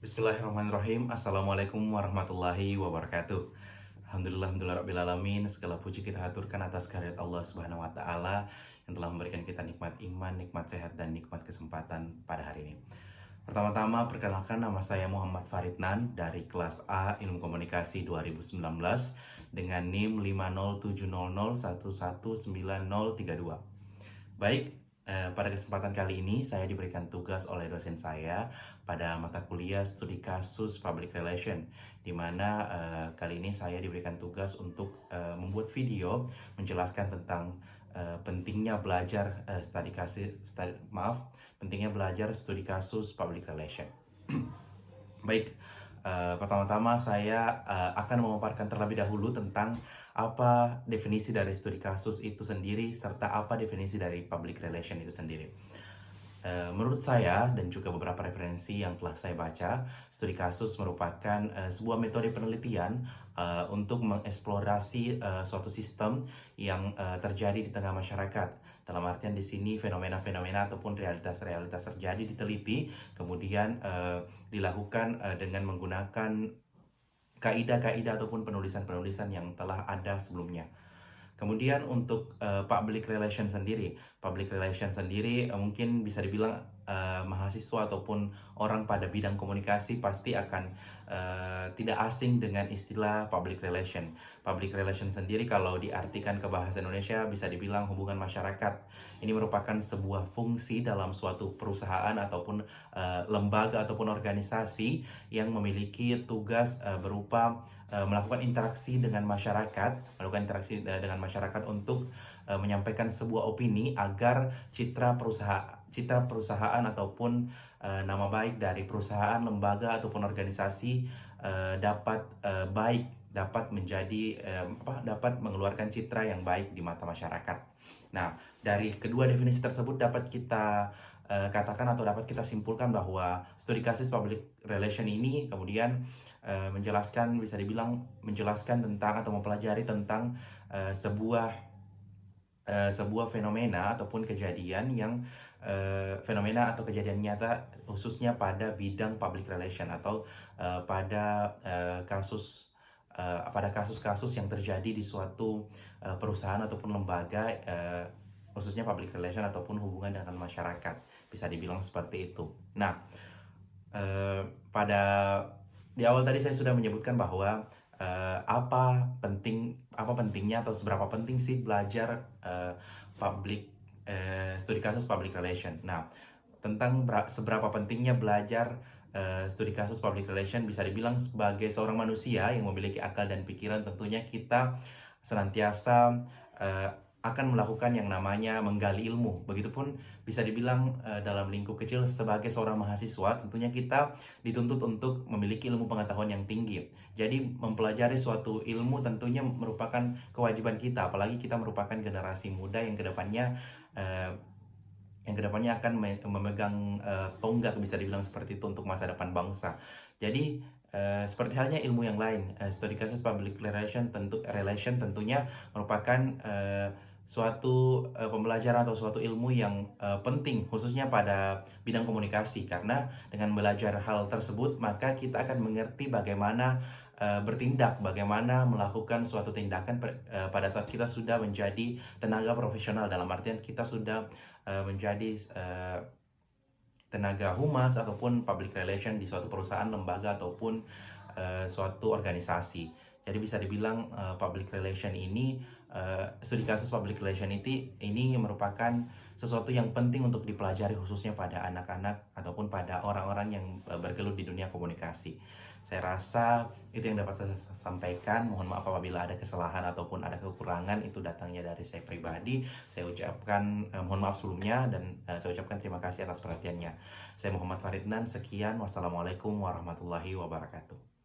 Bismillahirrahmanirrahim. Assalamualaikum warahmatullahi wabarakatuh. Alhamdulillah alamin. Segala puji kita haturkan atas kehadirat Allah Subhanahu wa taala yang telah memberikan kita nikmat iman, nikmat sehat dan nikmat kesempatan pada hari ini. Pertama-tama perkenalkan, nama saya Muhammad Faridnan dari kelas A Ilmu Komunikasi 2019 dengan NIM 50700119032. Baik, pada kesempatan kali ini saya diberikan tugas oleh dosen saya pada mata kuliah studi kasus Public Relation, di mana kali ini saya diberikan tugas untuk membuat video menjelaskan tentang pentingnya belajar pentingnya belajar studi kasus Public Relation. Baik, pertama-tama saya akan memaparkan terlebih dahulu tentang apa definisi dari studi kasus itu sendiri, serta apa definisi dari public relation itu sendiri. Menurut saya dan juga beberapa referensi yang telah saya baca, studi kasus merupakan sebuah metode penelitian untuk mengeksplorasi suatu sistem yang terjadi di tengah masyarakat. Dalam artian di sini fenomena-fenomena ataupun realitas-realitas terjadi diteliti, kemudian dilakukan dengan menggunakan kaidah-kaidah ataupun penulisan-penulisan yang telah ada sebelumnya. Kemudian untuk public relation sendiri mungkin bisa dibilang mahasiswa ataupun orang pada bidang komunikasi pasti akan tidak asing dengan istilah public relation. Public relation sendiri kalau diartikan ke bahasa Indonesia bisa dibilang hubungan masyarakat. Ini merupakan sebuah fungsi dalam suatu perusahaan ataupun lembaga ataupun organisasi yang memiliki tugas berupa melakukan interaksi dengan masyarakat, dengan masyarakat untuk menyampaikan sebuah opini agar citra perusahaan ataupun nama baik dari perusahaan, lembaga ataupun organisasi dapat mengeluarkan citra yang baik di mata masyarakat. Nah, dari kedua definisi tersebut dapat kita katakan atau dapat kita simpulkan bahwa studi kasus public relation ini kemudian bisa dibilang menjelaskan tentang atau mempelajari tentang sebuah fenomena ataupun kejadian yang fenomena atau kejadian nyata khususnya pada bidang public relation atau pada kasus-kasus yang terjadi di suatu perusahaan ataupun lembaga, khususnya public relation ataupun hubungan dengan masyarakat, bisa dibilang seperti itu. Nah, di awal tadi saya sudah menyebutkan bahwa apa pentingnya atau seberapa penting sih belajar studi kasus public relation. Nah, tentang seberapa pentingnya belajar studi kasus public relation, bisa dibilang sebagai seorang manusia yang memiliki akal dan pikiran, tentunya kita senantiasa akan melakukan yang namanya menggali ilmu. Begitupun bisa dibilang dalam lingkup kecil sebagai seorang mahasiswa, tentunya kita dituntut untuk memiliki ilmu pengetahuan yang tinggi. Jadi mempelajari suatu ilmu tentunya merupakan kewajiban kita, apalagi kita merupakan generasi muda yang kedepannya akan memegang tonggak, bisa dibilang seperti itu, untuk masa depan bangsa. Jadi seperti halnya ilmu yang lain, studi kasus public relation tentunya merupakan suatu pembelajaran atau suatu ilmu yang penting khususnya pada bidang komunikasi, karena dengan belajar hal tersebut maka kita akan mengerti bagaimana bertindak, bagaimana melakukan suatu tindakan pada saat kita sudah menjadi tenaga profesional, dalam artian kita sudah menjadi tenaga humas ataupun public relation di suatu perusahaan, lembaga ataupun suatu organisasi. Jadi bisa dibilang public relation ini, studi kasus public relation ini merupakan sesuatu yang penting untuk dipelajari khususnya pada anak-anak ataupun pada orang-orang yang bergelut di dunia komunikasi. Saya rasa itu yang dapat saya sampaikan. Mohon maaf apabila ada kesalahan ataupun ada kekurangan, itu datangnya dari saya pribadi. Saya ucapkan mohon maaf sebelumnya, dan saya ucapkan terima kasih atas perhatiannya. Saya Muhammad Faridnan, sekian. Wassalamualaikum warahmatullahi wabarakatuh.